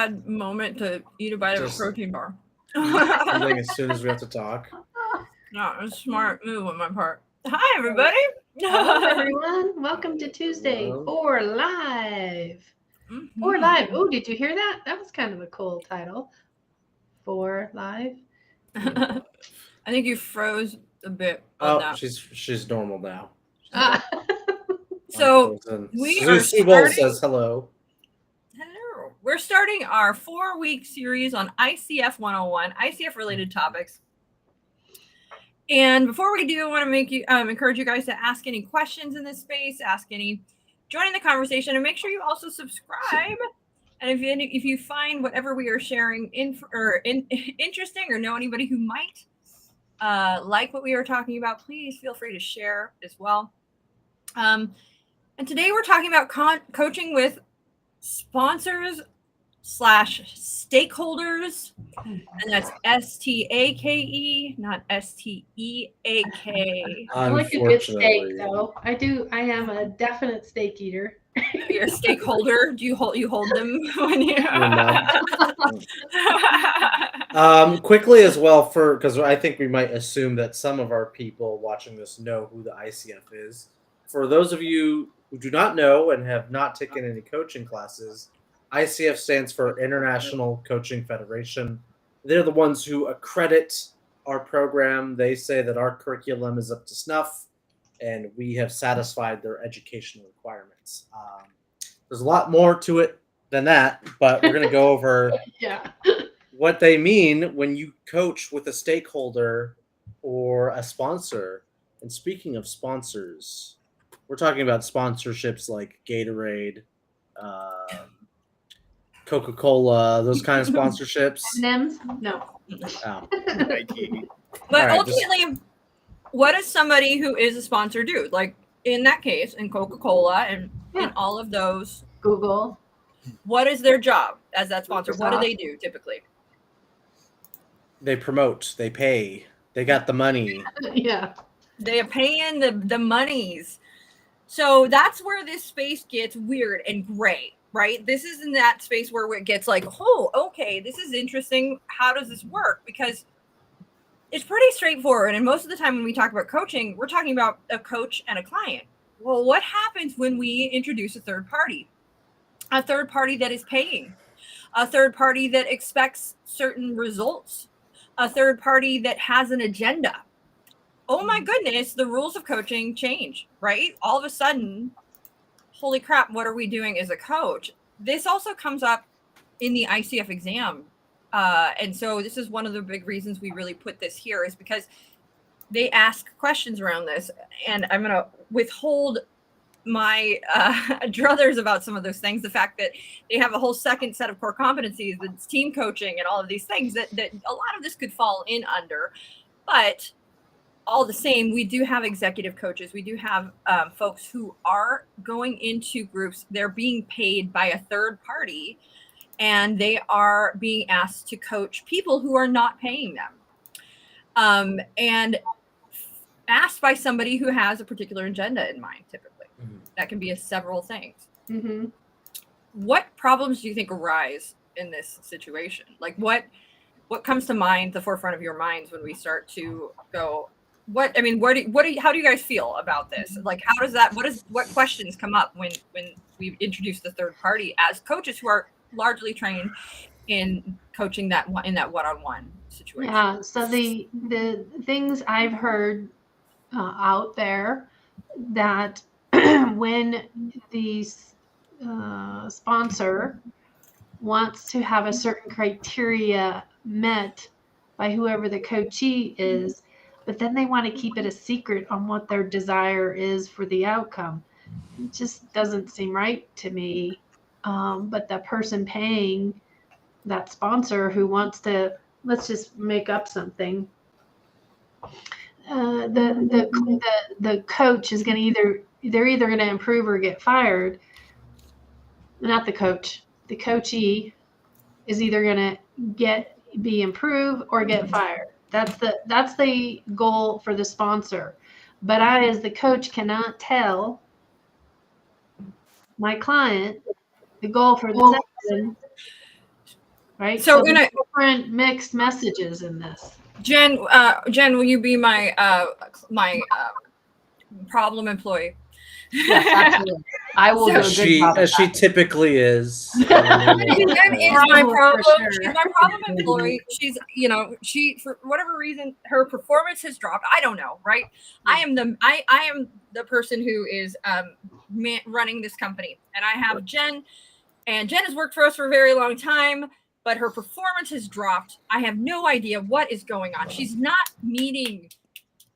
bad moment to eat a bite of a protein bar. Something as soon as we have to talk. No, it's a smart move on my part. Hi, everybody. Hello, everyone. Welcome to Tuesday for Live. For Live. Oh, did you hear that? That was kind of a cool title. For Live. I think you froze a bit. She's normal now. So we are starting. Says hello. Hello. We're starting our 4-week series on ICF 101, ICF related topics. And before we do, I want to make you encourage you guys to ask any questions in this space, join in the conversation, and make sure you also subscribe. And if you find whatever we are sharing interesting, or know anybody who might like what we are talking about, please feel free to share as well. And today we're talking about coaching with sponsors / stakeholders, and that's STAKE, not STEAK. I like a good steak, though. I am a definite steak eater. You're a stakeholder. Do you hold them when you? Quickly as well, because I think we might assume that some of our people watching this know who the ICF is. For those of you who do not know and have not taken any coaching classes, ICF stands for International Coaching Federation. They're the ones who accredit our program. They say that our curriculum is up to snuff, and we have satisfied their educational requirements. There's a lot more to it than that, but we're going to go over what they mean when you coach with a stakeholder or a sponsor. And speaking of sponsors, we're talking about sponsorships like Gatorade, Coca-Cola, those kind of sponsorships. M&M's? No. Oh. But ultimately, what does somebody who is a sponsor do? Like in that case, in Coca-Cola and in all of those, Google. What is their job as that sponsor? What do they do typically? They promote. They pay. They got the money. Yeah. They are paying the monies. So that's where this space gets weird and gray, right? This is in that space where it gets like, oh, okay, this is interesting. How does this work? Because it's pretty straightforward. And most of the time when we talk about coaching, we're talking about a coach and a client. Well, what happens when we introduce a third party? A third party that is paying, a third party that expects certain results, a third party that has an agenda. Oh my goodness, the rules of coaching change, right? All of a sudden, holy crap, what are we doing as a coach? This also comes up in the ICF exam. And so this is one of the big reasons we really put this here, is because they ask questions around this. And I'm going to withhold my druthers about some of those things. The fact that they have a whole second set of core competencies, that's team coaching and all of these things that a lot of this could fall in under. But all the same, we do have executive coaches. We do have folks who are going into groups. They're being paid by a third party, and they are being asked to coach people who are not paying them, and asked by somebody who has a particular agenda in mind, typically. Mm-hmm. That can be several things. Mm-hmm. What problems do you think arise in this situation? Like what comes to mind, the forefront of your minds when we start to go, how do you guys feel about this? Like, what questions come up when we introduce the third party as coaches who are largely trained in coaching in that one-on-one situation? Yeah. So the things I've heard out there, that when the sponsor wants to have a certain criteria met by whoever the coachee is, but then they want to keep it a secret on what their desire is for the outcome. It just doesn't seem right to me. But the person paying, that sponsor who wants to, let's just make up something. The coach is going to they're either going to improve or get fired. Not the coach. The coachee is either going to be improved or get fired. That's the goal for the sponsor. But I, as the coach, cannot tell my client the goal for the session right? So So there's different mixed messages in this. Jen, will you be my problem employee? Yes, absolutely. I will So do a good job As of she that. typically is. Jen is my For problem. sure. She's my problem employee. She's, she for whatever reason her performance has dropped. I don't know, right? I am the person who is running this company, and I have Jen, and Jen has worked for us for a very long time, but her performance has dropped. I have no idea what is going on. She's not meeting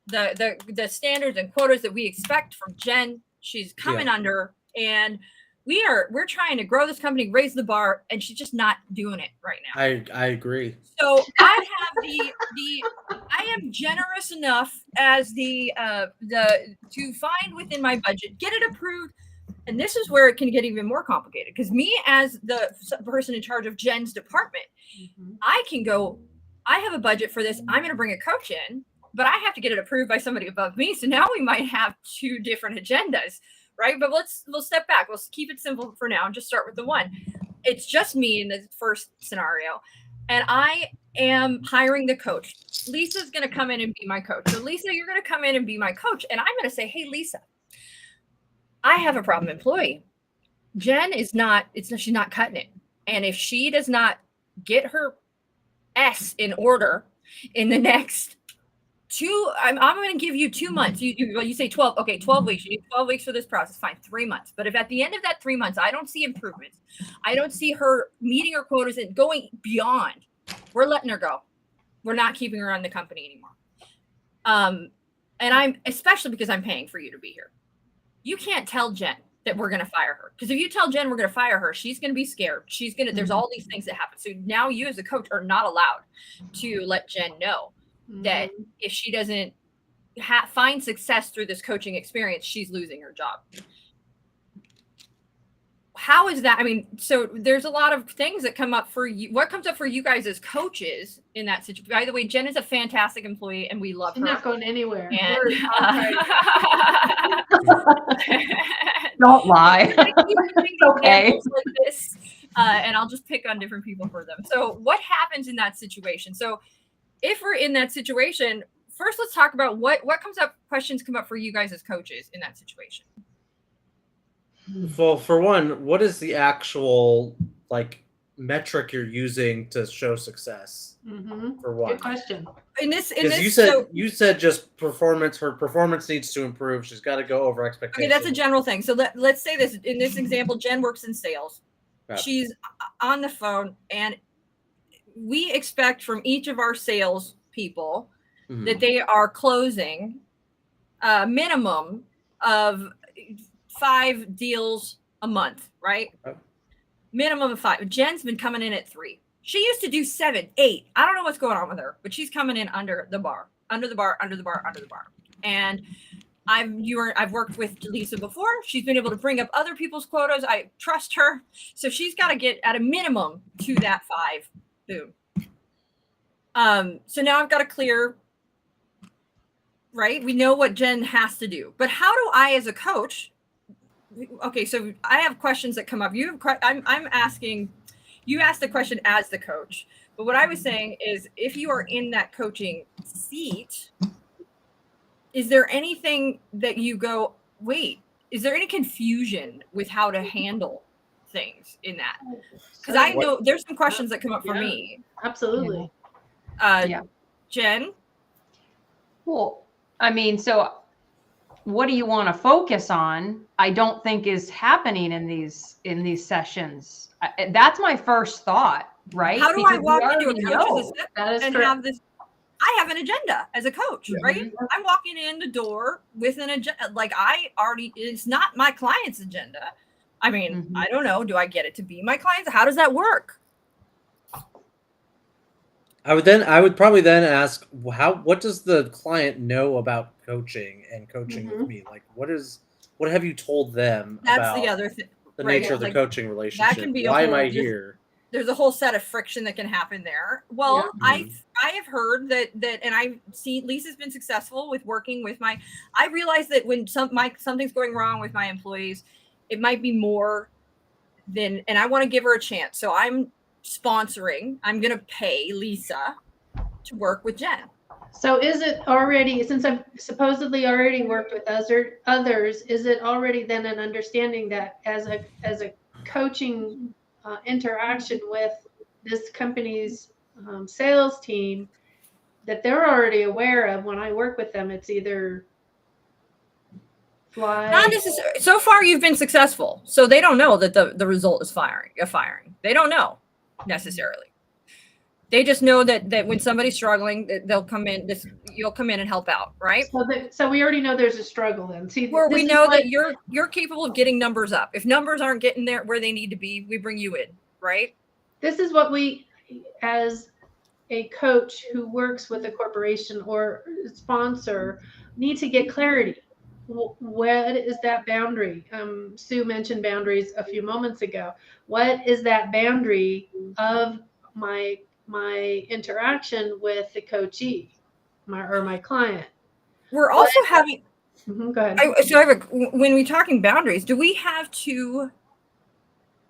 the standards and quotas that we expect from Jen. She's coming under, and we're trying to grow this company, raise the bar, and she's just not doing it right now. I agree. So I have I am generous enough as the to find within my budget, get it approved. And this is where it can get even more complicated, because me as the person in charge of Jen's department, I can go, I have a budget for this. I'm going to bring a coach in, but I have to get it approved by somebody above me. So now we might have two different agendas, right? But we'll step back. We'll keep it simple for now and just start with the one. It's just me in the first scenario, and I am hiring the coach. Lisa's going to come in and be my coach. So Lisa, you're going to come in and be my coach, and I'm going to say, hey, Lisa, I have a problem employee. Jen she's not cutting it. And if she does not get her S in order in the next I'm going to give you 2 months. You say 12. Okay, 12 weeks. You need 12 weeks for this process. Fine, 3 months. But if at the end of that 3 months, I don't see improvements, I don't see her meeting her quotas and going beyond, we're letting her go. We're not keeping her on the company anymore. And I'm, especially because I'm paying for you to be here. You can't tell Jen that we're going to fire her, because if you tell Jen we're going to fire her, she's going to be scared. There's all these things that happen. So now you as a coach are not allowed to let Jen know that if she doesn't find success through this coaching experience, she's losing her job. How is that? I mean, so there's a lot of things that come up for you. What comes up for you guys as coaches in that situation? By the way, Jen is a fantastic employee, and we love her. She's not going anywhere. And, Don't lie. It's okay. like this, and I'll just pick on different people for them. So what happens in that situation? So if we're in that situation, first let's talk about what comes up, questions come up for you guys as coaches in that situation. Well, for one, what is the actual metric you're using to show success? For one, good question. You said just performance. Her performance needs to improve. She's got to go over expectations. Okay, that's a general thing. So let's say this in this example. Jen works in sales. Got it. She's on the phone, and we expect from each of our sales people that they are closing a minimum of 5 deals a month, right? Okay. Minimum of 5. Jen's been coming in at 3. She used to do 7, 8. I don't know what's going on with her, but she's coming in under the bar. And I've worked with Lisa before. She's been able to bring up other people's quotas. I trust her. So she's got to get at a minimum to that 5. Boom. So now I've got to clear, right? We know what Jen has to do, but how do I as a coach? Okay, so I have questions that come up. I'm asking, you asked the question as the coach, but what I was saying is, if you are in that coaching seat, is there anything that you go, wait, is there any confusion with how to handle things in that? Because I know there's some questions that come up for me. Absolutely. Jen? Well, I mean, so what do you want to focus on? I don't think is happening in these sessions. That's my first thought, right? How do I walk into a coach's and have this? I have an agenda as a coach, right? I'm walking in the door with an agenda. It's not my client's agenda. I mean, I don't know. Do I get it to be my client's? How does that work? I would probably then ask, what does the client know about coaching and coaching with me? What have you told them about the other thing, the nature of the coaching relationship? That can be why am I here? There's a whole set of friction that can happen there. Well, I have heard that, and I've seen Lisa's been successful with working with I realize that when something's going wrong with my employees, it might be more than, and I want to give her a chance. So I'm sponsoring, I'm going to pay Lisa to work with Jen. So is it already, since I've supposedly already worked with others, is it already then an understanding that as a coaching interaction with this company's sales team, that they're already aware of when I work with them, it's either fly. Not necessarily. So far, you've been successful, so they don't know that the result is firing. They don't know necessarily. They just know that when somebody's struggling, they'll come in. You'll come in and help out, right? So we already know there's a struggle then. See, where we know that you're capable of getting numbers up. If numbers aren't getting there where they need to be, we bring you in, right? This is what we, as a coach who works with a corporation or sponsor, need to get clarity. What is that boundary? Sue mentioned boundaries a few moments ago. What is that boundary of my interaction with the coachee, my client? We're also having. Go ahead. When we're talking boundaries, do we have two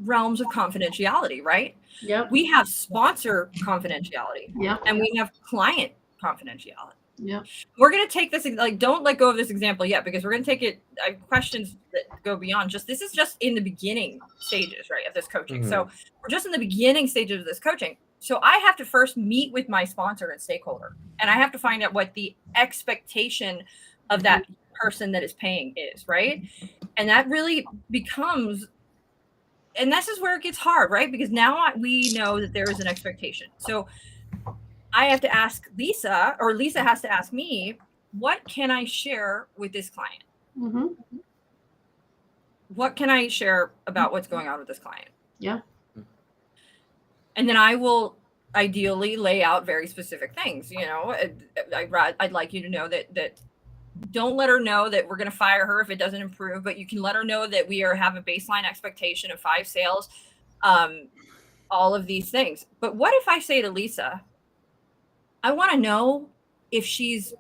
realms of confidentiality, right? Yep. We have sponsor confidentiality. Yep. And we have client confidentiality. Yeah. We're going to take this, don't let go of this example yet, because we're going to take it. I have questions that go beyond this is just in the beginning stages, right, of this coaching. Mm-hmm. So we're just in the beginning stages of this coaching. So I have to first meet with my sponsor and stakeholder, and I have to find out what the expectation of that person that is paying is, right? And that really becomes, and this is where it gets hard, right? Because now we know that there is an expectation. So I have to ask Lisa, or Lisa has to ask me, what can I share with this client? Mm-hmm. What can I share about what's going on with this client? Yeah. And then I will ideally lay out very specific things. I'd like you to know that don't let her know that we're going to fire her if it doesn't improve, but you can let her know that we have a baseline expectation of 5 sales, all of these things. But what if I say to Lisa, I want to know if she's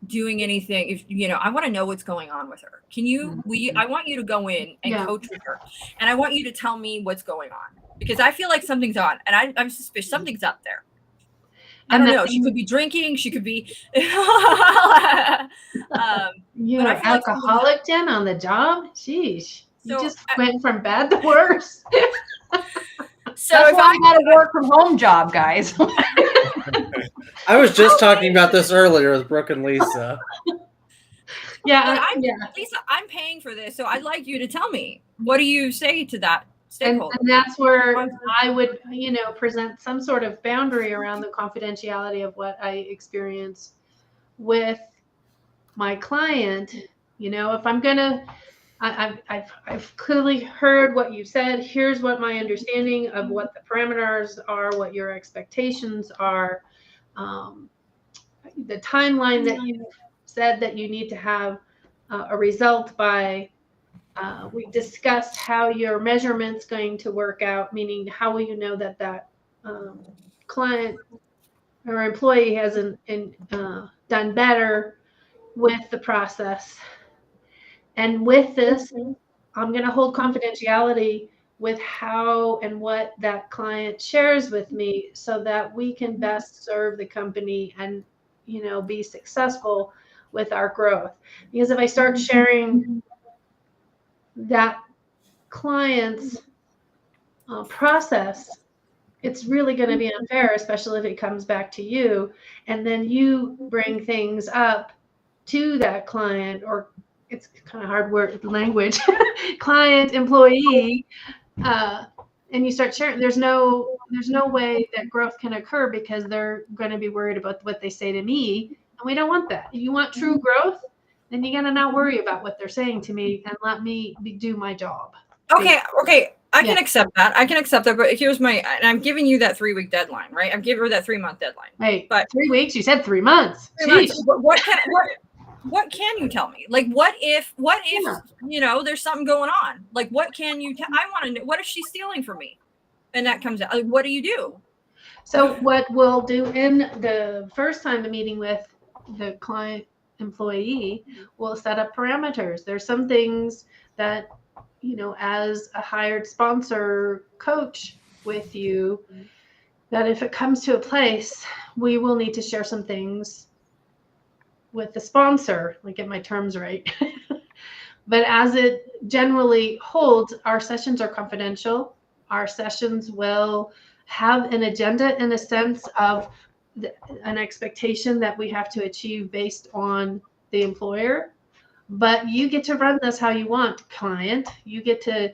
doing anything, I want to know what's going on with her. I want you to go in and coach with her. And I want you to tell me what's going on, because I feel like something's on, and I'm suspicious something's up there. I don't know. She could be drinking. She could be. You're an alcoholic, Jen, on the job? Sheesh. You just went from bad to worse. So that's why I got a work from home job, guys. I was just talking about this earlier with Brooke and Lisa. Lisa, I'm paying for this, so I'd like you to tell me. What do you say to that stakeholder? And that's where I would, present some sort of boundary around the confidentiality of what I experience with my client. If I'm gonna, I've clearly heard what you said. Here's what my understanding of what the parameters are, what your expectations are. The timeline that you said that you need to have a result by. We discussed how your measurement's going to work out, meaning how will you know that client or employee hasn't done better with the process. And with this, I'm going to hold confidentiality with how and what that client shares with me, so that we can best serve the company and, be successful with our growth. Because if I start sharing that client's process, it's really going to be unfair, especially if it comes back to you, and then you bring things up to that client, or it's kind of hard word language, client, employee, and you start sharing. There's no way that growth can occur, because they're going to be worried about what they say to me, and we don't want that. You want true growth, then you got to not worry about what they're saying to me and let me do my job. Okay. I can accept that. But here's and I'm giving you that 3-week deadline, right? I'm giving her that 3-month deadline. Hey, but 3 weeks? You said 3 months. 3 months. What can you tell me? Like, what if there's something going on? Like, what can you tell? I want to know, what if she's stealing from me? And that comes out. Like, what do you do? So what we'll do in the first time the meeting with the client employee, we'll set up parameters. There's some things that, as a hired sponsor coach with you, that if it comes to a place, we will need to share some things with the sponsor. Let me get my terms right. But as it generally holds, our sessions are confidential. Our sessions will have an agenda in a sense of an expectation that we have to achieve based on the employer. But you get to run this how you want, client. You get to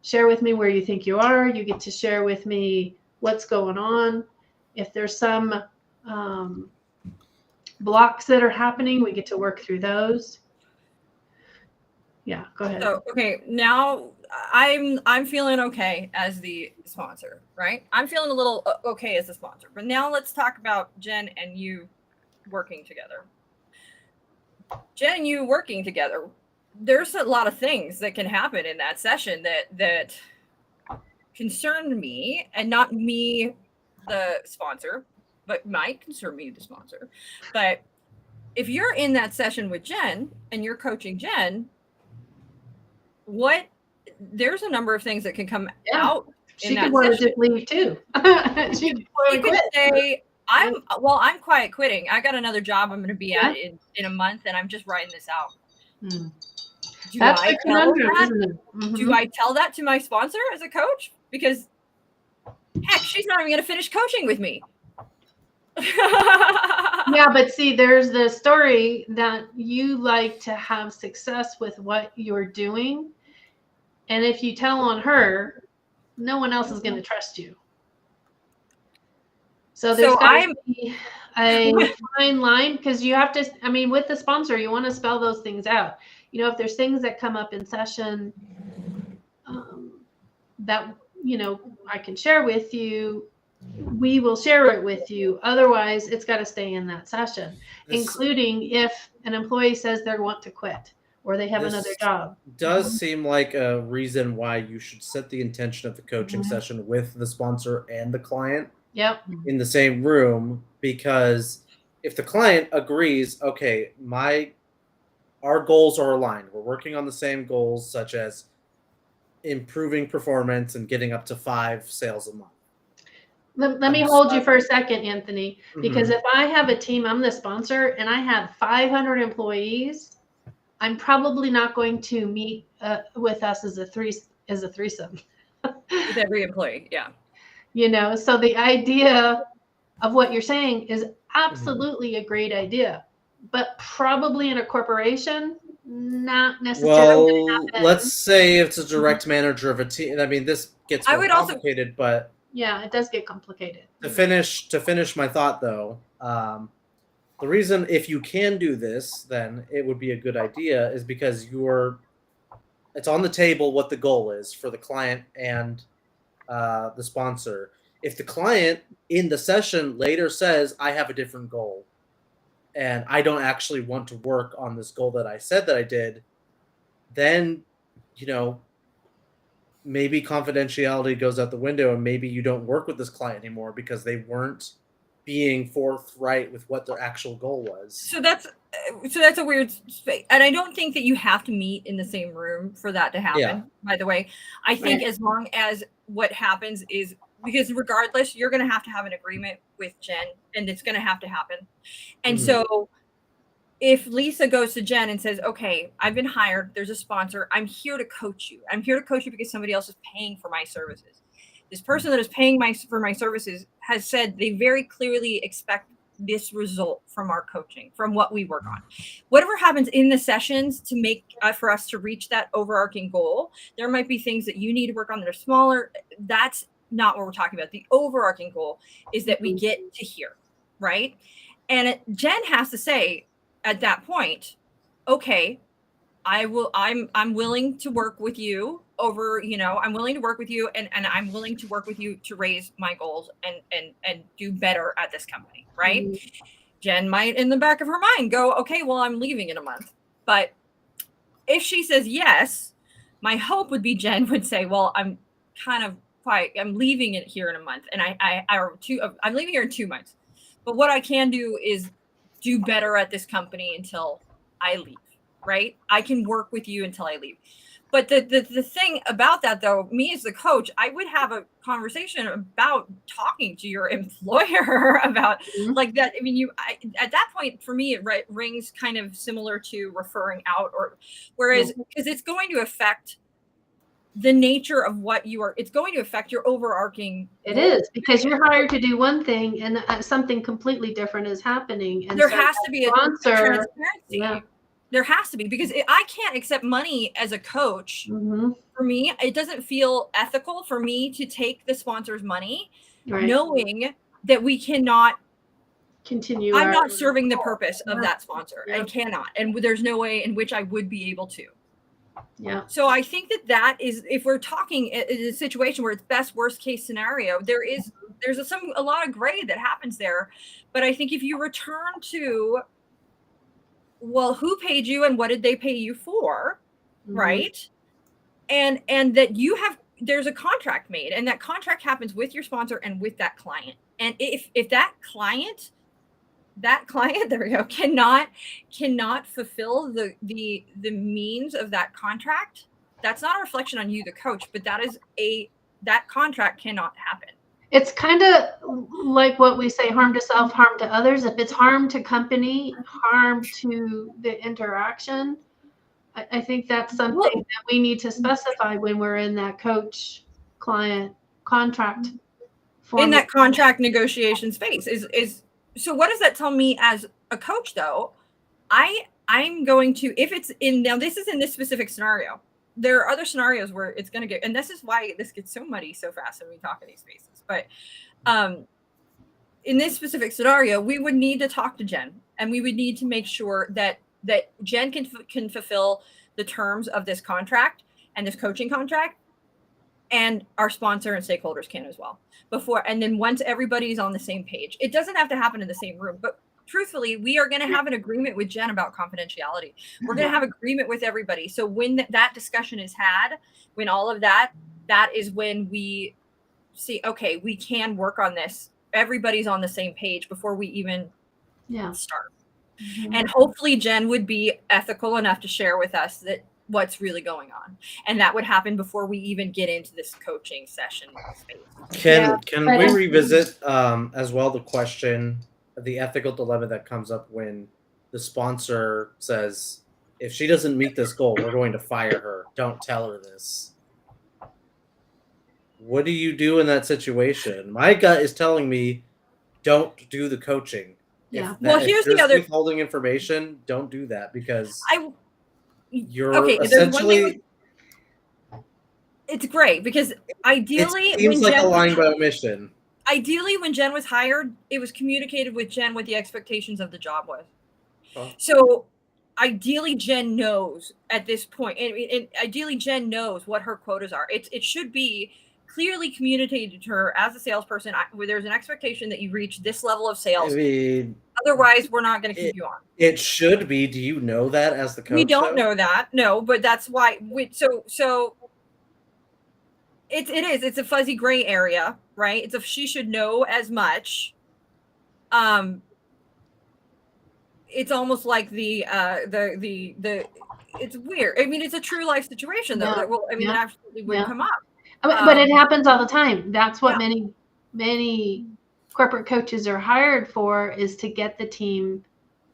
share with me where you think you are. You get to share with me what's going on. If there's some blocks that are happening, we get to work through those. Yeah, go ahead. So, okay, now I'm feeling okay as the sponsor, right? I'm feeling a little okay as the sponsor. But now let's talk about Jen and you working together. Jen and you working together. There's a lot of things that can happen in that session that concern me, and not me, the sponsor, but might concern me, the sponsor. But if you're in that session with Jen and you're coaching Jen, there's a number of things that can come out. She could want to just leave too. She could say, I'm quiet quitting. I got another job I'm going to be at in a month, and I'm just writing this out. That's a conundrum, isn't it? Mm-hmm. Do I tell that to my sponsor as a coach? Because heck, she's not even going to finish coaching with me. Yeah, but see, there's the story that you like to have success with what you're doing. And if you tell on her, no one else is going to trust you. So there's got to be a fine line, because you have to, I mean, with the sponsor, you want to spell those things out. You know, if there's things that come up in session that, you know, I can share with you, we will share it with you. Otherwise, it's got to stay in that session, including if an employee says they want to quit or they have another job. Does seem like a reason why you should set the intention of the coaching session with the sponsor and the client in the same room, because if the client agrees, okay, our goals are aligned, we're working on the same goals, such as improving performance and getting up to 5 sales a month. Let me hold you for a second, Anthony, because if I have a team, I'm the sponsor, and I have 500 employees, I'm probably not going to meet with us as a threesome. With every employee, yeah. You know, so the idea of what you're saying is absolutely a great idea, but probably in a corporation, not necessarily going to happen. Let's say it's a direct manager of a team. I mean, this gets more complicated, but yeah, it does get complicated. To finish my thought, though, the reason, if you can do this, then it would be a good idea, is because it's on the table what the goal is for the client and the sponsor. If the client in the session later says, I have a different goal and I don't actually want to work on this goal that I said that I did, then, you know, maybe confidentiality goes out the window, and maybe you don't work with this client anymore because they weren't being forthright with what their actual goal was. So that's a weird space. And I don't think that you have to meet in the same room for that to happen, by the way. I think as long as what happens is, because regardless, you're going to have an agreement with Jen, and it's going to have to happen. And so if Lisa goes to Jen and says, okay, I've been hired, there's a sponsor, I'm here to coach you. I'm here to coach you because somebody else is paying for my services. This person that is paying for my services has said they very clearly expect this result from our coaching, from what we work on. Whatever happens in the sessions to make for us to reach that overarching goal, there might be things that you need to work on that are smaller. That's not what we're talking about. The overarching goal is that we get to here, right? And Jen has to say at that point, okay, I'm willing to work with you over, you know, I'm willing to work with you, and I'm willing to work with you to raise my goals and do better at this company, right? Jen might in the back of her mind go, okay, well, I'm leaving in a month. But if she says yes, my hope would be Jen would say, well, I'm leaving it here in a month, and I'm leaving here in 2 months. But what I can do is do better at this company until I leave, right? I can work with you until I leave. But the thing about that, though, me as the coach, I would have a conversation about talking to your employer about like that. I mean, at that point, for me, it rings kind of similar to referring out, or whereas because it's going to affect the nature of what you are. It's going to affect your overarching. It is, because you're hired to do one thing and something completely different is happening. And there so has to be a sponsor, transparency. yeah. There has to be, because I can't accept money as a coach. For me, it doesn't feel ethical for me to take the sponsor's money, knowing that we cannot continue. I'm not serving the purpose of that sponsor. I cannot. And there's no way in which I would be able to. Yeah. So I think that is, if we're talking in a situation where it's best worst case scenario, there's a lot of gray that happens there. But I think if you return to, well, who paid you and what did they pay you for? Right. And that there's a contract made, and that contract happens with your sponsor and with that client. And if that client, there we go, cannot fulfill the means of that contract, that's not a reflection on you, the coach, but that contract cannot happen. It's kind of like what we say, harm to self, harm to others. If it's harm to company, harm to the interaction, I think that's something that we need to specify when we're in that coach-client contract form. In that contract negotiation space is so what does that tell me as a coach, though? I'm going to, if it's in, now this is in this specific scenario. There are other scenarios where it's going to get, and this is why this gets so muddy so fast when we talk in these spaces. But in this specific scenario, we would need to talk to Jen, and we would need to make sure that Jen can fulfill the terms of this contract and this coaching contract, and our sponsor and stakeholders can as well. And then once everybody's on the same page, it doesn't have to happen in the same room, but truthfully, we are going to have an agreement with Jen about confidentiality. We're going to have agreement with everybody. So when that discussion is had, when all of that is when we see, okay, we can work on this. Everybody's on the same page before we even start. And hopefully Jen would be ethical enough to share with us that what's really going on, and that would happen before we even get into this coaching session space. Can we revisit as well the question, the ethical dilemma that comes up when the sponsor says, if she doesn't meet this goal, we're going to fire her. Don't tell her this. What do you do in that situation? My gut is telling me, don't do the coaching. Yeah. Here's the other, withholding information. Don't do that, because you're okay. essentially. It's great, because ideally, it seems like a lying by omission. Ideally, when Jen was hired, it was communicated with Jen what the expectations of the job was. Oh. So ideally, Jen knows at this point, and ideally, Jen knows what her quotas are. It should be clearly communicated to her as a salesperson, where there's an expectation that you reach this level of sales. I mean, otherwise, we're not going to keep you on. It should be. Do you know that as the coach? We don't know that. No, but that's why. So it is. It's a fuzzy gray area, right? She should know as much. It's almost like the it's weird. I mean, it's a true life situation, though. That will, it absolutely would come up. But it happens all the time. That's what many corporate coaches are hired for, is to get the team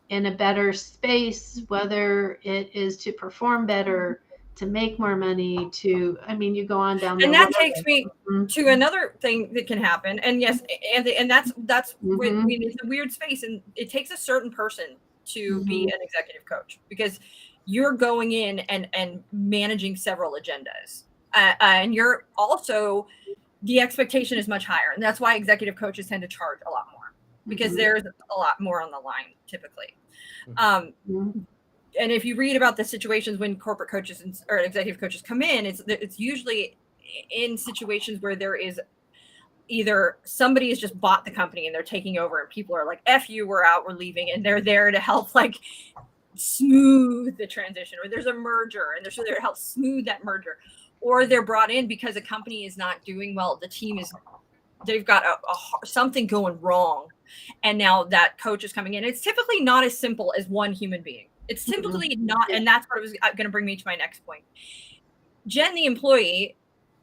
in a better space, whether it is to perform better, to make more money, you go on down there. And that takes me to another thing that can happen. And yes, and that's it's a weird space, and it takes a certain person to be an executive coach, because you're going in and managing several agendas. And you're also, the expectation is much higher. And that's why executive coaches tend to charge a lot more, because there's a lot more on the line typically. And if you read about the situations when corporate coaches or executive coaches come in, it's usually in situations where there is either somebody has just bought the company and they're taking over, and people are like, F you, we're out, we're leaving. And they're there to help smooth the transition, or there's a merger and they're there to help smooth that merger. Or they're brought in because a company is not doing well. The team they've got something going wrong. And now that coach is coming in. It's typically not as simple as one human being. It's typically not. And that's what was going to bring me to my next point. Jen, the employee,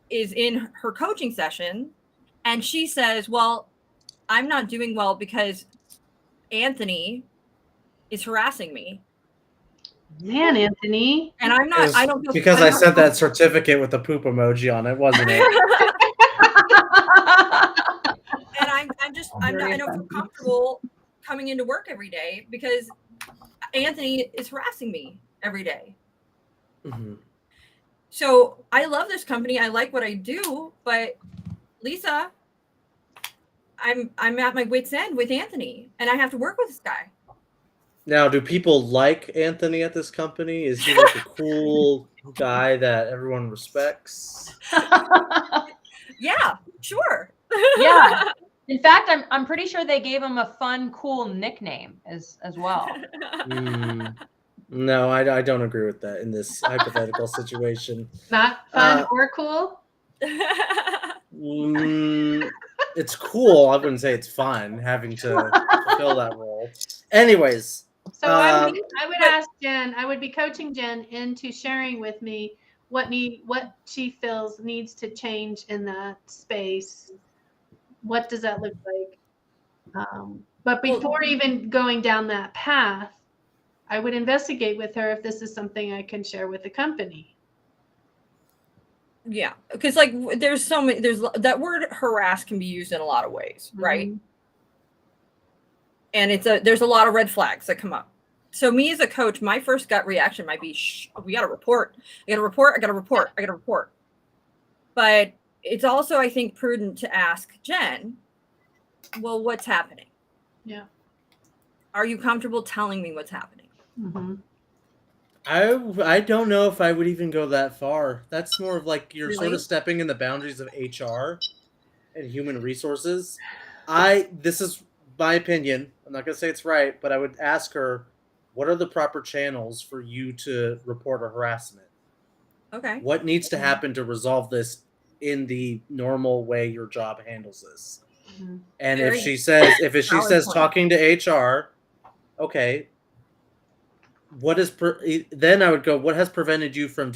is in her coaching session, and she says, well, I'm not doing well because Anthony is harassing me. Man, Anthony. And I'm not, I don't feel because I sent that certificate with the poop emoji on it, wasn't it? And I don't feel comfortable coming into work every day because Anthony is harassing me every day. Mm-hmm. So I love this company. I like what I do, but Lisa, I'm at my wit's end with Anthony, and I have to work with this guy. Now, do people like Anthony at this company? Is he like a cool guy that everyone respects? Yeah, sure. Yeah. In fact, I'm pretty sure they gave him a fun, cool nickname as well. No, I don't agree with that in this hypothetical situation. Not fun or cool? It's cool. I wouldn't say it's fun having to fulfill that role. Anyways. So I would ask Jen, I would be coaching Jen into sharing with me what she feels needs to change in that space. What does that look like? But before even going down that path, I would investigate with her if this is something I can share with the company. Yeah, because like there's that word harass can be used in a lot of ways, right? Mm-hmm. And there's a lot of red flags that come up. So me as a coach, my first gut reaction might be, we got to report. I got to report. But it's also, I think, prudent to ask Jen, well, what's happening? Yeah. Are you comfortable telling me what's happening? Mm-hmm. I don't know if I would even go that far. That's more of like you're Really? sort of stepping in the boundaries of HR and human resources. This is my opinion. I'm not going to say it's right, but I would ask her, what are the proper channels for you to report a harassment? Okay. What needs to happen to resolve this in the normal way your job handles this? Mm-hmm. And Very if she says point. talking to HR, okay, then I would go, what has prevented you from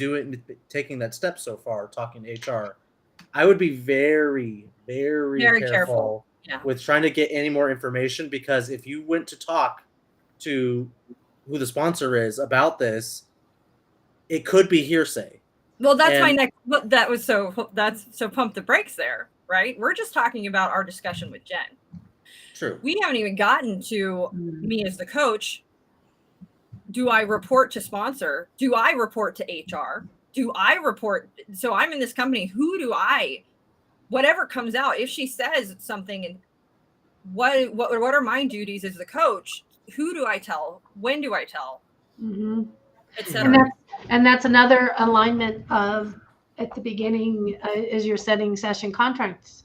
taking that step so far, talking to HR? I would be very, very careful with trying to get any more information, because if you went to talk to who the sponsor is about this, it could be hearsay. Well, that's my next. That's so pump the brakes there, right? We're just talking about our discussion with Jen. True. We haven't even gotten to me as the coach. Do I report to sponsor? Do I report to HR? Do I report? So I'm in this company. Who do I? Whatever comes out, if she says something, and what are my duties as the coach? Who do I tell? When do I tell? Mm-hmm. Etc. And that's another alignment of at the beginning is you're setting session contracts,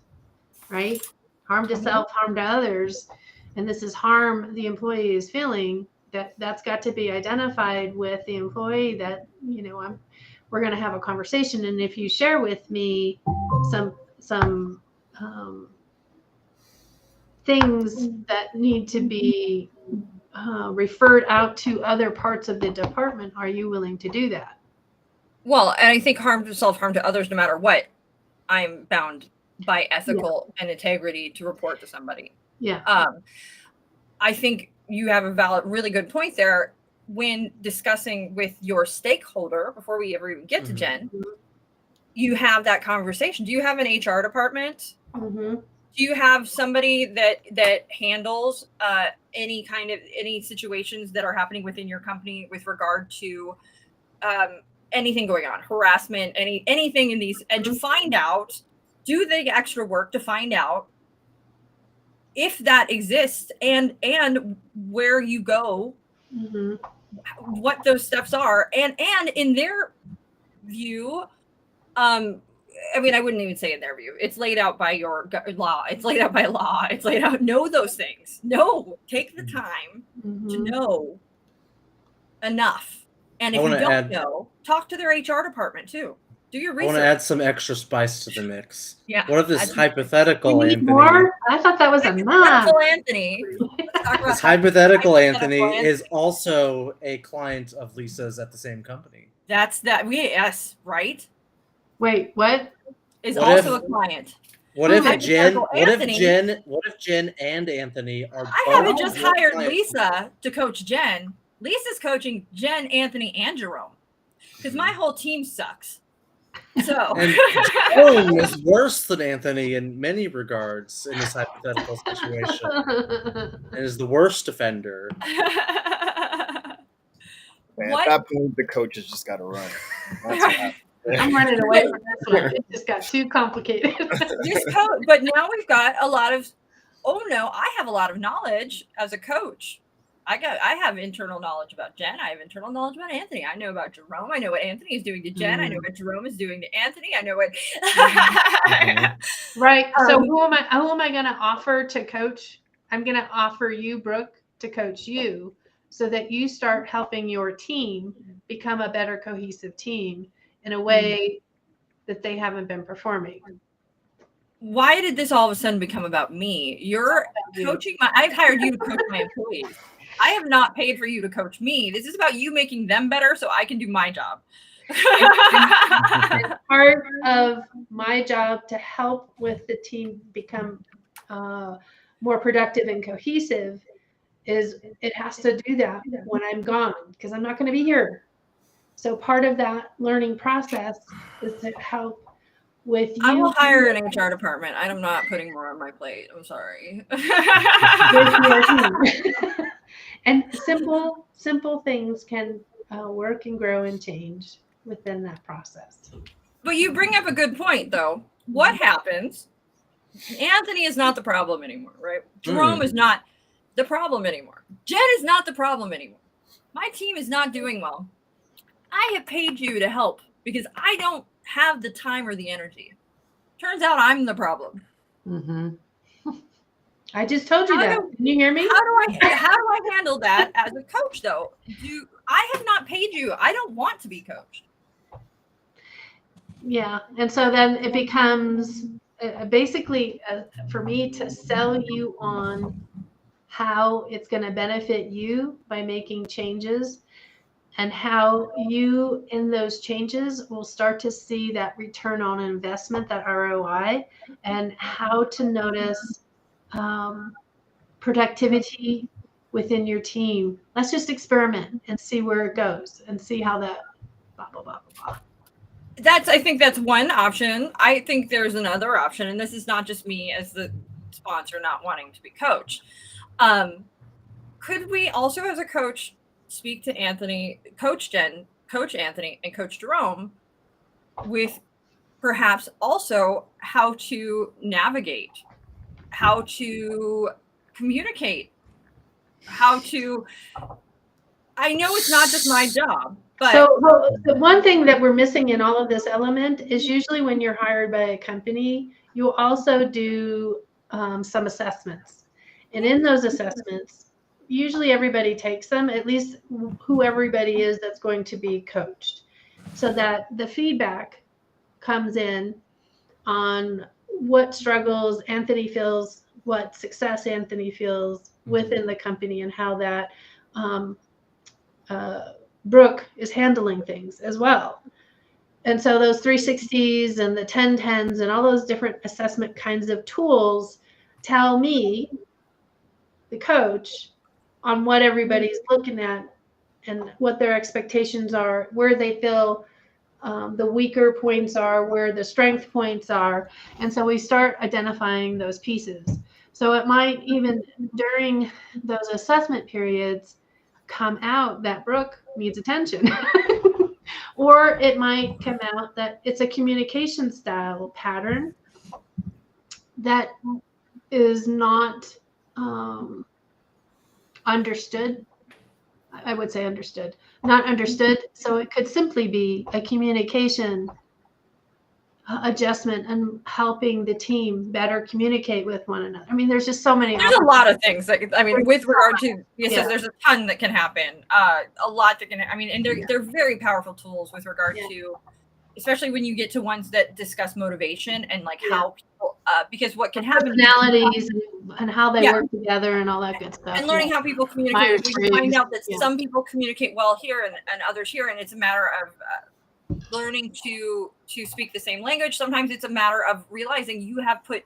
right? Harm to self, harm to others, and this is harm the employee is feeling. That's got to be identified with the employee. That we're going to have a conversation, and if you share with me some things that need to be referred out to other parts of the department, are you willing to do that? Well, and I think harm to self, harm to others, no matter what, I'm bound by ethical and integrity to report to somebody. Yeah. I think you have a really good point there. When discussing with your stakeholder, before we ever even get to Jen, you have that conversation. Do you have an HR department? Mm-hmm. Do you have somebody that handles any situations that are happening within your company with regard to anything going on, harassment, anything in these, and to find out, do the extra work to find out if that exists and where you go, what those steps are, and in their view, I mean, I wouldn't even say in their view. It's laid out by your law. It's laid out by law. It's laid out. Know those things. Take the time to know enough. And if you don't know, talk to their HR department too. Do your research. I want to add some extra spice to the mix. Yeah. What if this hypothetical Anthony? More? I thought that was enough. Anthony. This hypothetical Anthony is also a client of Lisa's at the same company. Yes, right? Wait, what? is What also if- a client. What if Hypothetical Anthony- What if Jen and Anthony are I both haven't just your hired clients? Lisa to coach Jen. Lisa's coaching Jen, Anthony, and Jerome because my whole team sucks. So And Jerome is worse than Anthony in many regards in this hypothetical situation, and is the worst offender. Man, What? at that point, the coaches just got to run. That's what happened. I'm running away from this one. It just got too complicated. But now we've got a lot of. Oh no, I have a lot of knowledge as a coach. I have internal knowledge about Jen. I have internal knowledge about Anthony. I know about Jerome. I know what Anthony is doing to Jen. I know what Jerome is doing to Anthony. I know what. Right. So who am I going to offer to coach? I'm going to offer you, Brooke, to coach you so that you start helping your team become a better cohesive team in a way that they haven't been performing. Why did this all of a sudden become about me? You're coaching I've hired you to coach my employees. I have not paid for you to coach me. This is about you making them better so I can do my job. And part of my job to help with the team become more productive and cohesive is it has to do that when I'm gone because I'm not going to be here. So part of that learning process is to help with you. I will hire an HR department. I'm not putting more on my plate. I'm sorry. And simple things can work and grow and change within that process. But you bring up a good point, though. What happens? Anthony is not the problem anymore, right? Jerome is not the problem anymore. Jen is not the problem anymore. My team is not doing well. I have paid you to help because I don't have the time or the energy. Turns out I'm the problem. Mm-hmm. I just told you that. Can you hear me? How do I handle that as a coach, though? I have not paid you. I don't want to be coached. Yeah, and so then it becomes basically for me to sell you on how it's going to benefit you by making changes and how you in those changes will start to see that return on investment, that ROI, and how to notice productivity within your team. Let's just experiment and see where it goes and see how that blah, blah, blah, blah, blah. I think that's one option. I think there's another option, and this is not just me as the sponsor not wanting to be coached. Could we also, as a coach, speak to Anthony, Coach Jen, Coach Anthony, and Coach Jerome with perhaps also how to navigate, how to communicate, I know it's not just my job, but. So the one thing that we're missing in all of this element is usually when you're hired by a company, you also do some assessments. And in those assessments, usually everybody takes them, at least who everybody is that's going to be coached, so that the feedback comes in on what struggles Anthony feels, what success Anthony feels within the company, and how that Brooke is handling things as well. And so those 360s and the 1010s and all those different assessment kinds of tools tell me, the coach, on what everybody's looking at and what their expectations are, where they feel the weaker points are, where the strength points are. And so we start identifying those pieces. So it might even during those assessment periods come out that Brooke needs attention. Or it might come out that it's a communication style pattern that is not understood. I would say understood, not understood. So it could simply be a communication adjustment and helping the team better communicate with one another. I mean, there's just so many. There's a lot of things that, I mean, with regard to, there's a ton that can happen. A lot that can, I mean, and they're very powerful tools with regard to, especially when you get to ones that discuss motivation and like how people, because what can happen. Personalities and how they work together and all that good stuff. And learning how people communicate. We find out that some people communicate well here and others here. And it's a matter of learning to speak the same language. Sometimes it's a matter of realizing you have put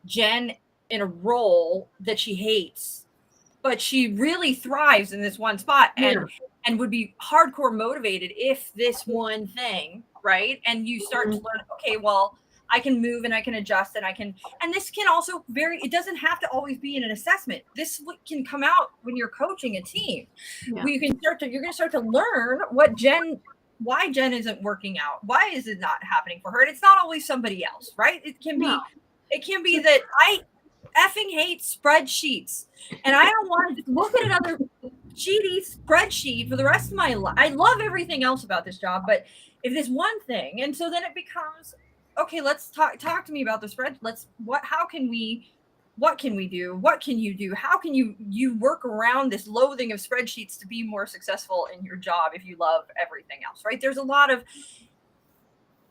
Jen in a role that she hates, but she really thrives in this one spot and would be hardcore motivated if this one thing, right? And you start to learn, okay, well, I can move and I can adjust and and this can also it doesn't have to always be in an assessment. This can come out when you're coaching a team. Yeah. You're going to start to learn why Jen isn't working out. Why is it not happening for her? And it's not always somebody else, right? It can be that I effing hate spreadsheets and I don't want to look at another cheaty spreadsheet for the rest of my life. I love everything else about this job, but if there's one thing, and so then it becomes, okay, let's talk to me about the spread. What can we do? What can you do? How can you work around this loathing of spreadsheets to be more successful in your job if you love everything else, right? There's a lot of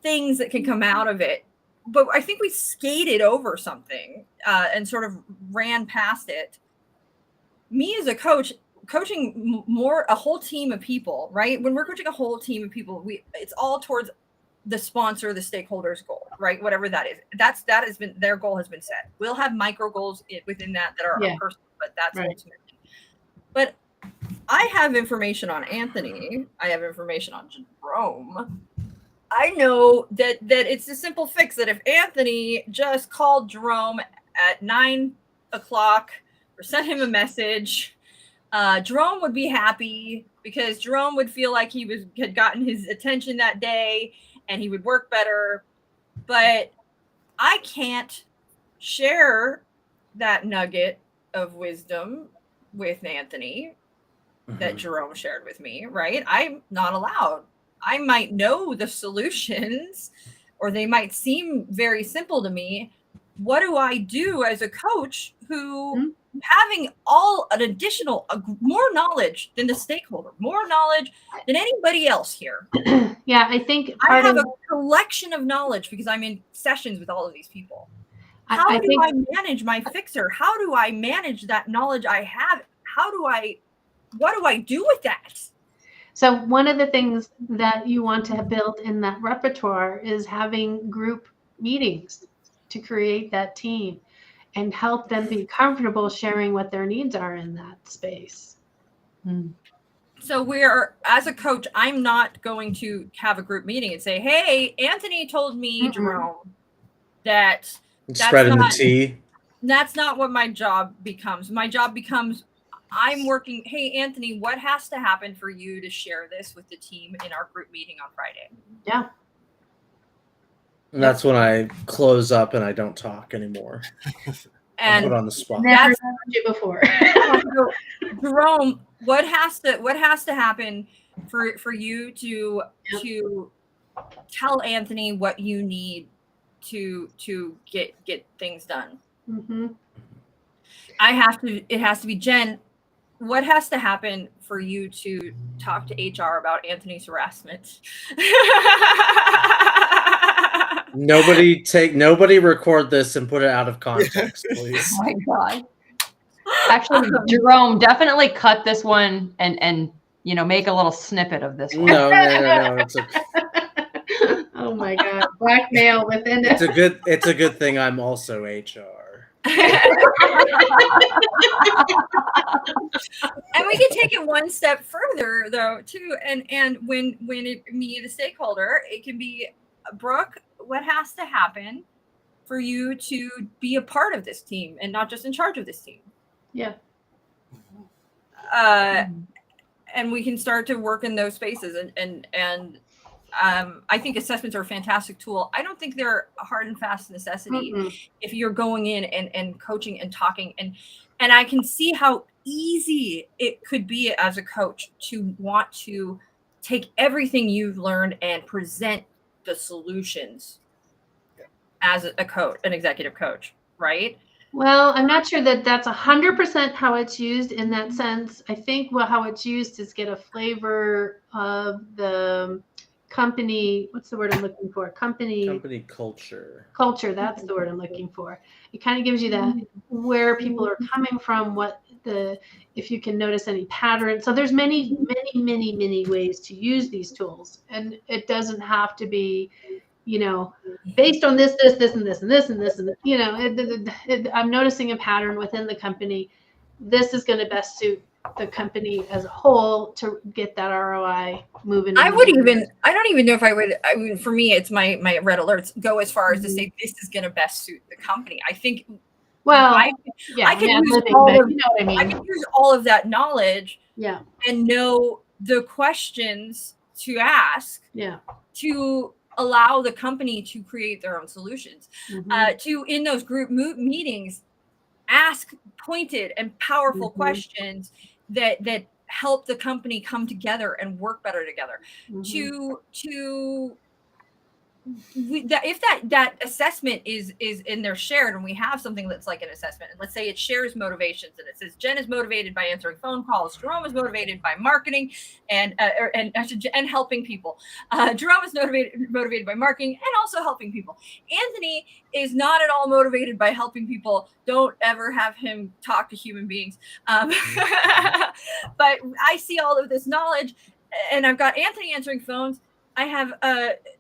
things that can come out of it, but I think we skated over something and sort of ran past it. Me as a coach, coaching a whole team of people, right? When we're coaching a whole team of people, it's all towards the sponsor, the stakeholder's goal, right? Whatever that is, that has been their goal has been set. We'll have micro goals within that are personal, but that's ultimately. But I have information on Anthony. I have information on Jerome. I know that it's a simple fix that if Anthony just called Jerome at 9 o'clock or sent him a message, Jerome would be happy because Jerome would feel like he had gotten his attention that day and he would work better. But I can't share that nugget of wisdom with Anthony that Jerome shared with me, right? I'm not allowed. I might know the solutions or they might seem very simple to me. What do I do as a coach who having more knowledge than the stakeholder, more knowledge than anybody else here? Yeah, I think I have a collection of knowledge because I'm in sessions with all of these people. How do I manage my fixer? How do I manage that knowledge I have? What do I do with that? So one of the things that you want to build in that repertoire is having group meetings to create that team and help them be comfortable sharing what their needs are in that space. So as a coach, I'm not going to have a group meeting and say, hey, Anthony told me, Jerome, that spreading the tea. That's not what my job becomes. My job becomes, I'm working. Hey, Anthony, what has to happen for you to share this with the team in our group meeting on Friday? Yeah. And that's when I close up and I don't talk anymore. And put on the spot. Never heard you before. Jerome, what has to happen for you to tell Anthony what you need to get things done? It has to be Jen. What has to happen for you to talk to HR about Anthony's harassment? Nobody record this and put it out of context, please. Oh my God. Actually, Jerome, definitely cut this one and make a little snippet of this one. No. It's oh my God. Blackmail within it. It's a good thing I'm also HR. And we can take it one step further though too, and when me the stakeholder, it can be, Brooke, what has to happen for you to be a part of this team and not just in charge of this team? Yeah. And we can start to work in those spaces and I think assessments are a fantastic tool. I don't think they're a hard and fast necessity if you're going in and coaching and talking. And I can see how easy it could be as a coach to want to take everything you've learned and present the solutions as a coach, an executive coach, right? Well, I'm not sure that that's 100% how it's used in that sense. I think how it's used is get a flavor of the company. What's the word I'm looking for? Company culture. Culture. That's the word I'm looking for. It kind of gives you that where people are coming from, what if you can notice any patterns. So there's many ways to use these tools, and it doesn't have to be, based on this, and this, and this, and this, and this, and I'm noticing a pattern within the company. This is going to best suit the company as a whole to get that ROI moving. I don't even know if I would. I mean, for me, it's my red alerts go as far as to say this is going to best suit the company. I think. Well, I can use all of, you know what I mean. I can use all of that knowledge. Yeah. And know the questions to ask. Yeah. To allow the company to create their own solutions. To in those group meetings, ask pointed and powerful questions that help the company come together and work better together. If that assessment is in there shared, and we have something that's like an assessment, and let's say it shares motivations, and it says Jen is motivated by answering phone calls, Jerome is motivated by marketing and helping people. Jerome is motivated by marketing and also helping people. Anthony is not at all motivated by helping people. Don't ever have him talk to human beings. But I see all of this knowledge, and I've got Anthony answering phones. I have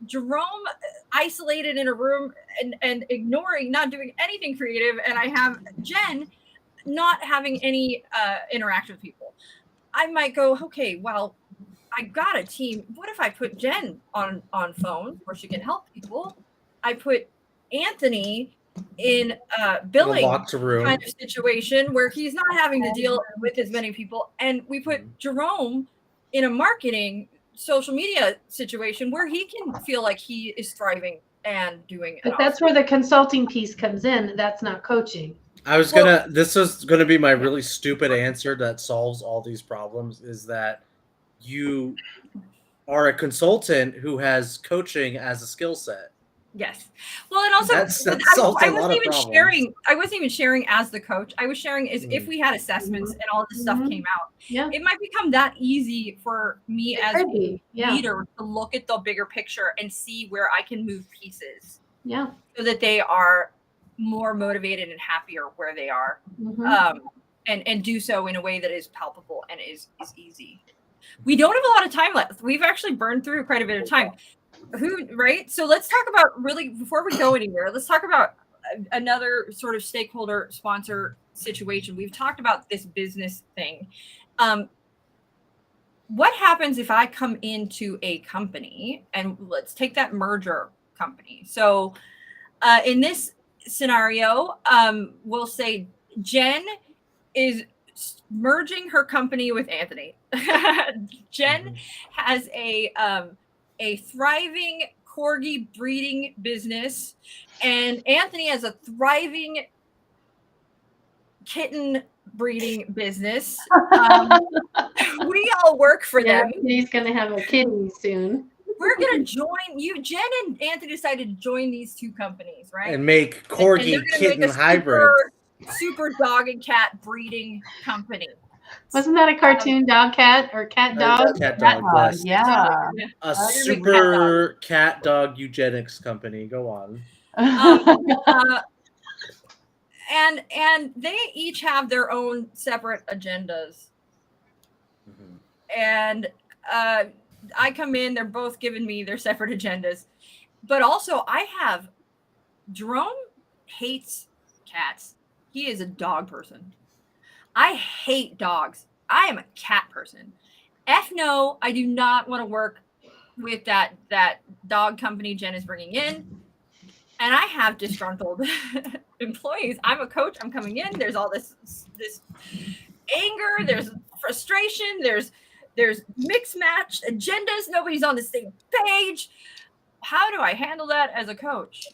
Jerome isolated in a room and ignoring, not doing anything creative. And I have Jen not having any interaction with people. I might go, okay, well, I got a team. What if I put Jen on phone where she can help people? I put Anthony in a billing kind of situation where he's not having to deal with as many people. And we put Jerome in a marketing social media situation where he can feel like he is thriving and doing it. But that's where the consulting piece comes in. That's not coaching. This is gonna be my really stupid answer that solves all these problems, is that you are a consultant who has coaching as a skill set. Yes. Well, and also I wasn't even sharing as the coach. I was sharing is if we had assessments and all this stuff came out, it might become that easy for me as a leader to look at the bigger picture and see where I can move pieces. Yeah. So that they are more motivated and happier where they are. And do so in a way that is palpable and is easy. We don't have a lot of time left. We've actually burned through quite a bit of time. Right? So let's talk about, really, before we go anywhere, let's talk about another sort of stakeholder sponsor situation. We've talked about this business thing. What happens if I come into a company, and let's take that merger company. So in this scenario, we'll say Jen is merging her company with Anthony. Jen has a thriving corgi breeding business, and Anthony has a thriving kitten breeding business. We all work for them. He's going to have a kitty soon. We're going to join you. Jen and Anthony decided to join these two companies, right? And make corgi kitten hybrid. Super dog and cat breeding company. Wasn't that a cartoon dog cat or cat dog? Cat dog, yes. Yeah. A super cat dog eugenics company. Go on. And they each have their own separate agendas. And I come in, they're both giving me their separate agendas. But also I have Jerome hates cats. He is a dog person. I hate dogs. I am a cat person. No, I do not want to work with that dog company Jen is bringing in. And I have disgruntled employees. I'm a coach. I'm coming in. There's all this anger. There's frustration. There's mixed matched agendas. Nobody's on the same page. How do I handle that as a coach?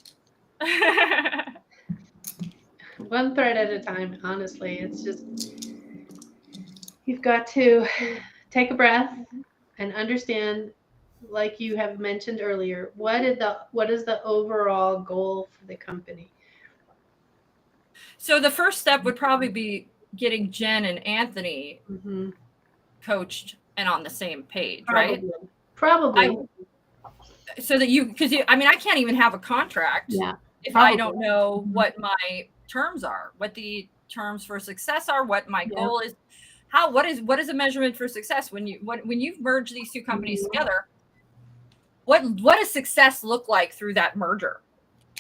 One thread at a time, honestly. It's just, you've got to take a breath and understand, like you have mentioned earlier, what is the overall goal for the company? So the first step would probably be getting Jen and Anthony coached and on the same page, right? Probably. So that I can't even have a contract if I don't know what my terms are, what the terms for success are, what my goal is, what is a measurement for success when you've merged these two companies together. What does success look like through that merger?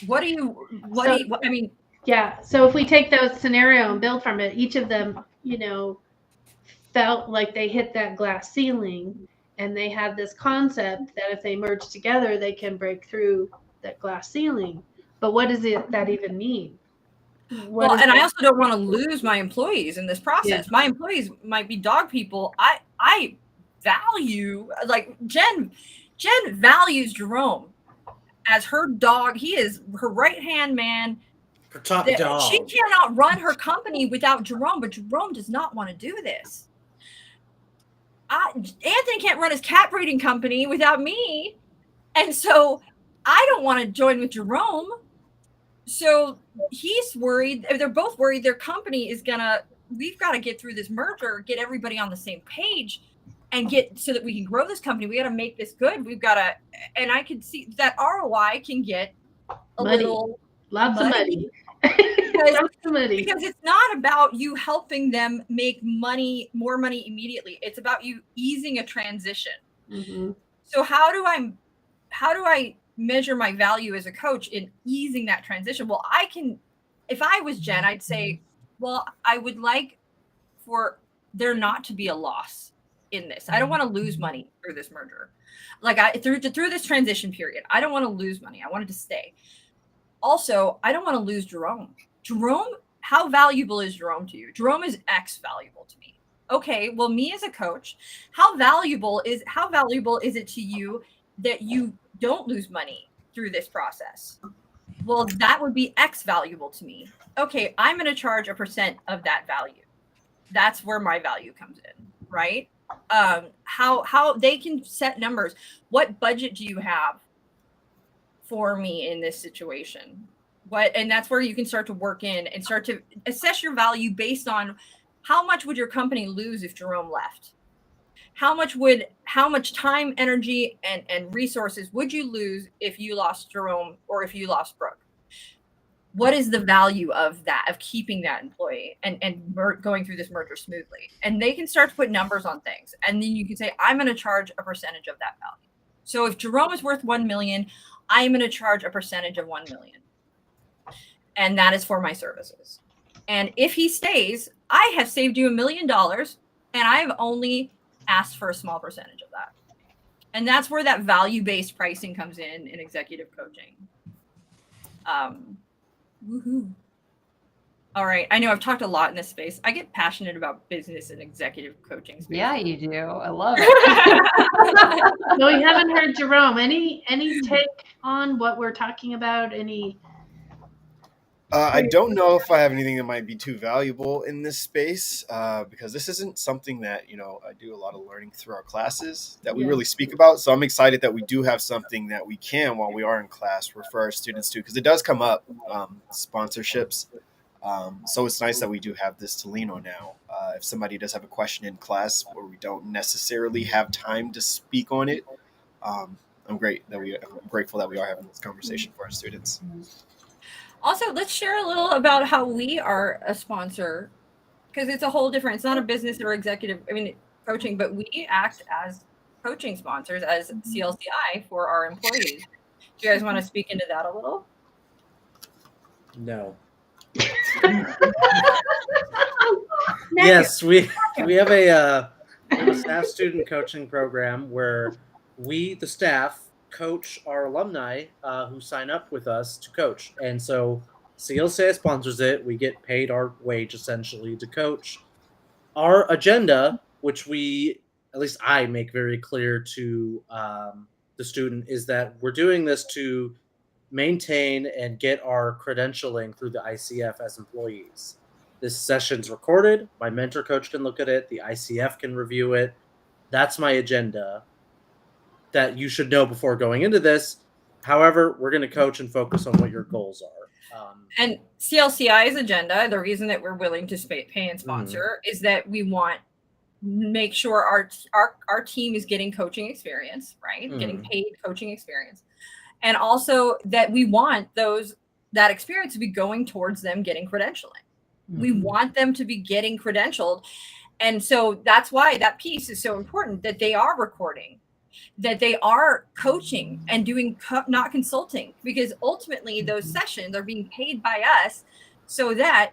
I mean, yeah. So if we take those scenario and build from it, each of them, felt like they hit that glass ceiling, and they had this concept that if they merge together, they can break through that glass ceiling. But what does that even mean? I also don't want to lose my employees in this process. Yeah. My employees might be dog people. I value, like Jen values Jerome as her dog. He is her right-hand man. Her top dog. She cannot run her company without Jerome, but Jerome does not want to do this. Anthony can't run his cat breeding company without me. And so I don't want to join with Jerome. So he's worried. They're both worried their company is we've got to get through this merger, get everybody on the same page, and so that we can grow this company. We got to make this good. We've got to, and I can see that ROI can get lots of money. Because it's not about you helping them make more money immediately. It's about you easing a transition. Mm-hmm. So how do I measure my value as a coach in easing that transition? Well, if I was Jen, I'd say, well, I would like for there not to be a loss in this. I don't want to lose money through this merger. Like through this transition period, I don't want to lose money. I wanted to stay. Also, I don't want to lose Jerome. Jerome, how valuable is Jerome to you? Jerome is X valuable to me. Okay, well, me as a coach, how valuable is it to you that you don't lose money through this process? Well, that would be X valuable to me. Okay, I'm going to charge a % of that value. That's where my value comes in, right? How they can set numbers. What budget do you have for me in this situation? And that's where you can start to work in and start to assess your value based on how much would your company lose if Jerome left? How much time, energy, and resources would you lose if you lost Jerome or if you lost Brooke? What is the value of that, of keeping that employee and going through this merger smoothly? And they can start to put numbers on things. And then you can say, I'm going to charge a percentage of that value. So if Jerome is worth 1 million, I'm going to charge a percentage of 1 million. And that is for my services. And if he stays, I have saved you $1 million, and I've only asked for a small percentage of that. And that's where that value-based pricing comes in executive coaching. Woohoo. All right. I know I've talked a lot in this space. I get passionate about business and executive coaching space. Yeah, you do. I love it. No, we haven't heard Jerome. Any take on what we're talking about? Any? I don't know if I have anything that might be too valuable in this space because this isn't something that, I do a lot of learning through our classes that we really speak about. So I'm excited that we do have something that we can, while we are in class, refer our students to, because it does come up, sponsorships. So it's nice that we do have this to lean on now. If somebody does have a question in class where we don't necessarily have time to speak on it, I'm grateful that we are having this conversation for our students. Also, let's share a little about how we are a sponsor, because it's a whole different, it's not a business or executive, coaching, but we act as coaching sponsors, as CLCI for our employees. Do you guys want to speak into that a little? No. Yes, we have a staff student coaching program where we, the staff, coach our alumni who sign up with us to coach. And so CLCI sponsors it. We get paid our wage essentially to coach. Our agenda, which at least I make very clear to the student, is that we're doing this to maintain and get our credentialing through the ICF as employees. This session's recorded. My mentor coach can look at it. The ICF can review it. That's my agenda that you should know before going into this. However, we're going to coach and focus on what your goals are. And CLCI's agenda, the reason that we're willing to pay and sponsor is that we want make sure our team is getting coaching experience, right? Getting paid coaching experience. And also that we want that experience to be going towards them getting credentialing. We want them to be getting credentialed. And so that's why that piece is so important, that they are recording, that they are coaching and doing not consulting, because ultimately those sessions are being paid by us so that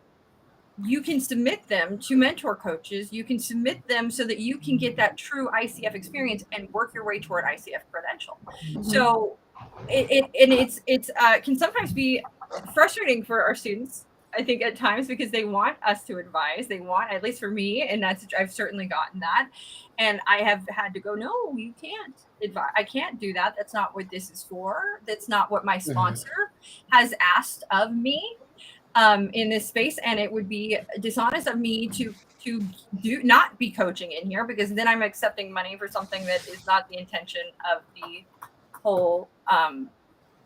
you can submit them to mentor coaches. You can submit them so that you can get that true ICF experience and work your way toward ICF credential. So it can sometimes be frustrating for our students, I think, at times, because they want us to advise. They want, at least for me, and I've certainly gotten that. And I have had to go, no, you can't advise. I can't do that. That's not what this is for. That's not what my sponsor has asked of me in this space. And it would be dishonest of me to do not be coaching in here, because then I'm accepting money for something that is not the intention of the whole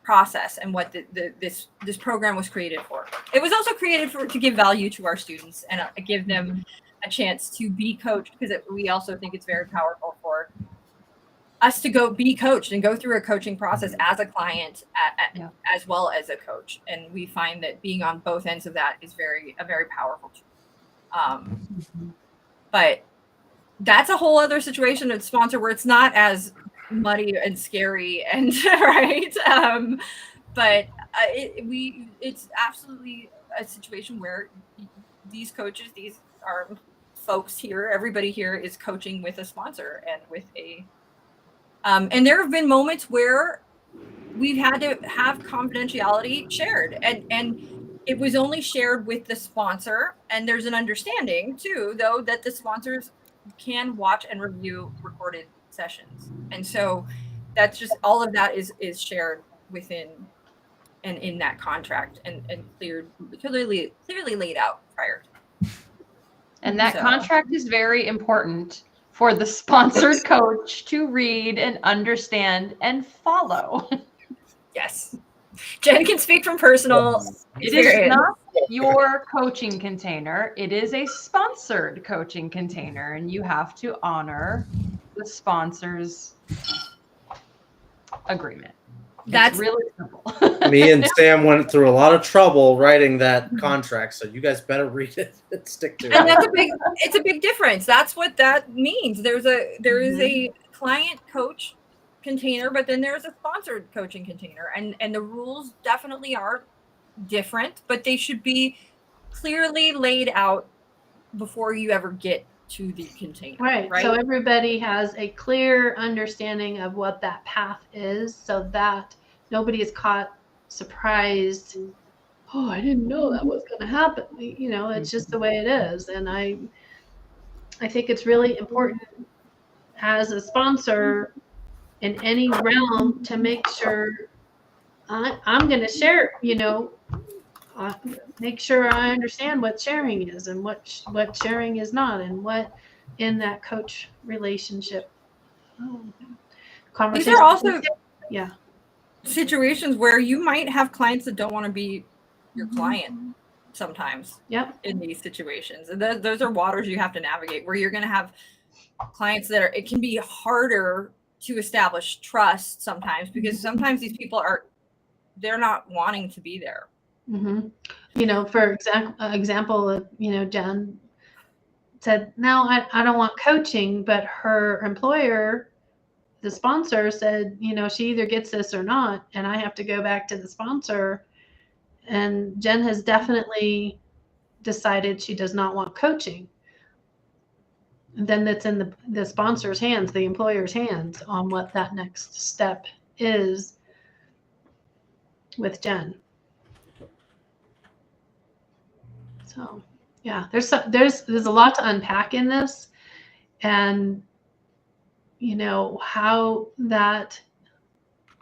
process and what this program was created for. It was also created to give value to our students and give them a chance to be coached, because we also think it's very powerful for us to go be coached and go through a coaching process as a client as well as a coach. And we find that being on both ends of that is a very powerful tool. But that's a whole other situation of sponsor where it's not as muddy and scary and right. But it's absolutely a situation where these coaches, these are folks here, everybody here is coaching with a sponsor and with a and there have been moments where we've had to have confidentiality shared, and it was only shared with the sponsor. And there's an understanding too, though, that the sponsors can watch and review recorded sessions. And so that's just, all of that is shared within and in that contract and clearly laid out prior to. And that contract is very important for the sponsored coach to read and understand and follow. Yes. Jen can speak from personal experience. It is not your coaching container. It is a sponsored coaching container, and you have to honor the sponsor's agreement. That's really simple. Me and Sam went through a lot of trouble writing that contract, so you guys better read it and stick to it. And it's a big difference. That's what that means. There is a client coach container, but then there's a sponsored coaching container, and the rules definitely are different, but they should be clearly laid out before you ever get to the container. Right. So everybody has a clear understanding of what that path is, so that nobody is caught surprised. Oh, I didn't know that was going to happen. You know, it's just the way it is. And I think it's really important as a sponsor in any realm to make sure I'm going to share, you know, make sure I understand what sharing is and what sharing is not, and what in that coach relationship conversation. These are also situations where you might have clients that don't want to be your client sometimes. In these situations, and those are waters you have to navigate, where you're going to have clients that it can be harder to establish trust sometimes, because sometimes these people they're not wanting to be there. You know, for example, you know, Jen said, no, I don't want coaching, but her employer, the sponsor, said, you know, she either gets this or not, and I have to go back to the sponsor. And Jen has definitely decided she does not want coaching. And then that's in the sponsor's hands, the employer's hands, on what that next step is with Jen. So yeah, there's a lot to unpack in this, and you know, how that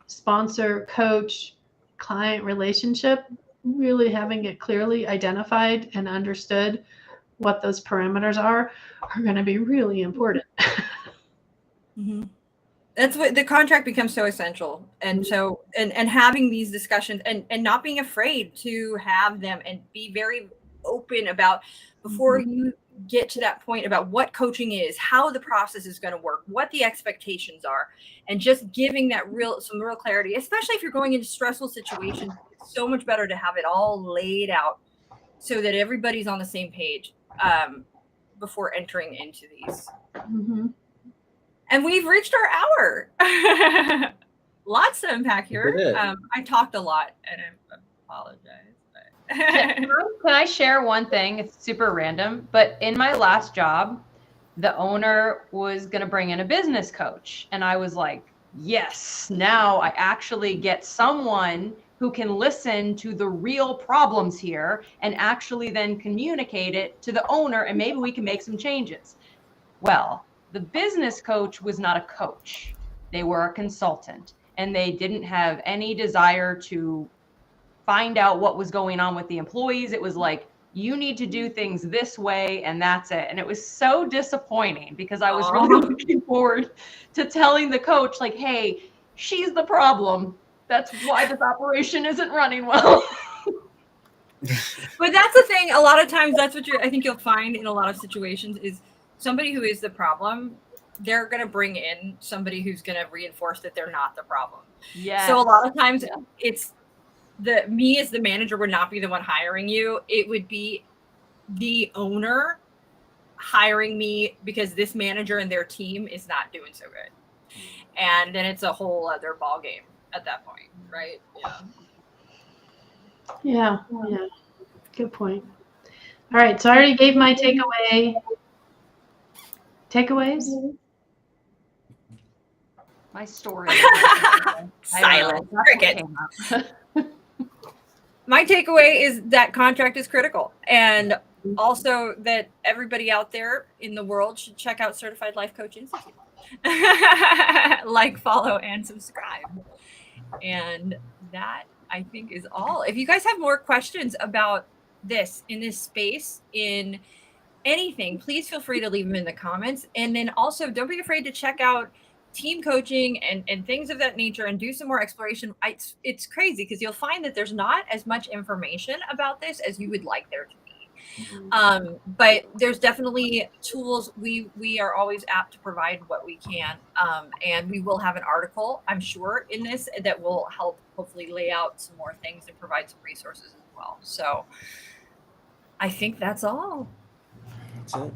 sponsor coach client relationship, really having it clearly identified and understood what those parameters are going to be really important. That's what the contract becomes so essential. And so, and having these discussions and not being afraid to have them, and be very open about, before you get to that point, about what coaching is, how the process is going to work, what the expectations are, and just giving that some real clarity, especially if you're going into stressful situations. It's so much better to have it all laid out so that everybody's on the same page before entering into these. Mm-hmm. And we've reached our hour. Lots to unpack here. We did. I talked a lot, and I apologize. But Can I share one thing? It's super random, but in my last job, the owner was going to bring in a business coach. And I was like, yes, now I actually get someone who can listen to the real problems here and actually then communicate it to the owner, and maybe we can make some changes. Well, the business coach was not a coach. They were a consultant, and they didn't have any desire to find out what was going on with the employees. It was like, you need to do things this way, and that's it. And it was so disappointing because I was really looking forward to telling the coach, like, hey, she's the problem. That's why this operation isn't running well. But that's the thing. A lot of times, that's what I think you'll find in a lot of situations is somebody who is the problem. They're going to bring in somebody who's going to reinforce that they're not the problem. Yeah. So a lot of times, it's me as the manager would not be the one hiring you. It would be the owner hiring me because this manager and their team is not doing so good. And then it's a whole other ball game at that point, right? Yeah. Good point. All right, so I already gave my takeaways. My story. Silent. Cricket. My takeaway is that contract is critical, and also that everybody out there in the world should check out Certified Life Coach Institute. Like, follow, and subscribe. And that, I think, is all. If you guys have more questions about this in this space, in anything, please feel free to leave them in the comments. And then also, don't be afraid to check out team coaching and things of that nature and do some more exploration. It's crazy because you'll find that there's not as much information about this as you would like there to be. But there's definitely tools. We are always apt to provide what we can. And we will have an article, I'm sure, in this that will help hopefully lay out some more things and provide some resources as well. So I think that's all. That's it.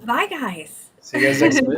Bye, guys. See you guys next week.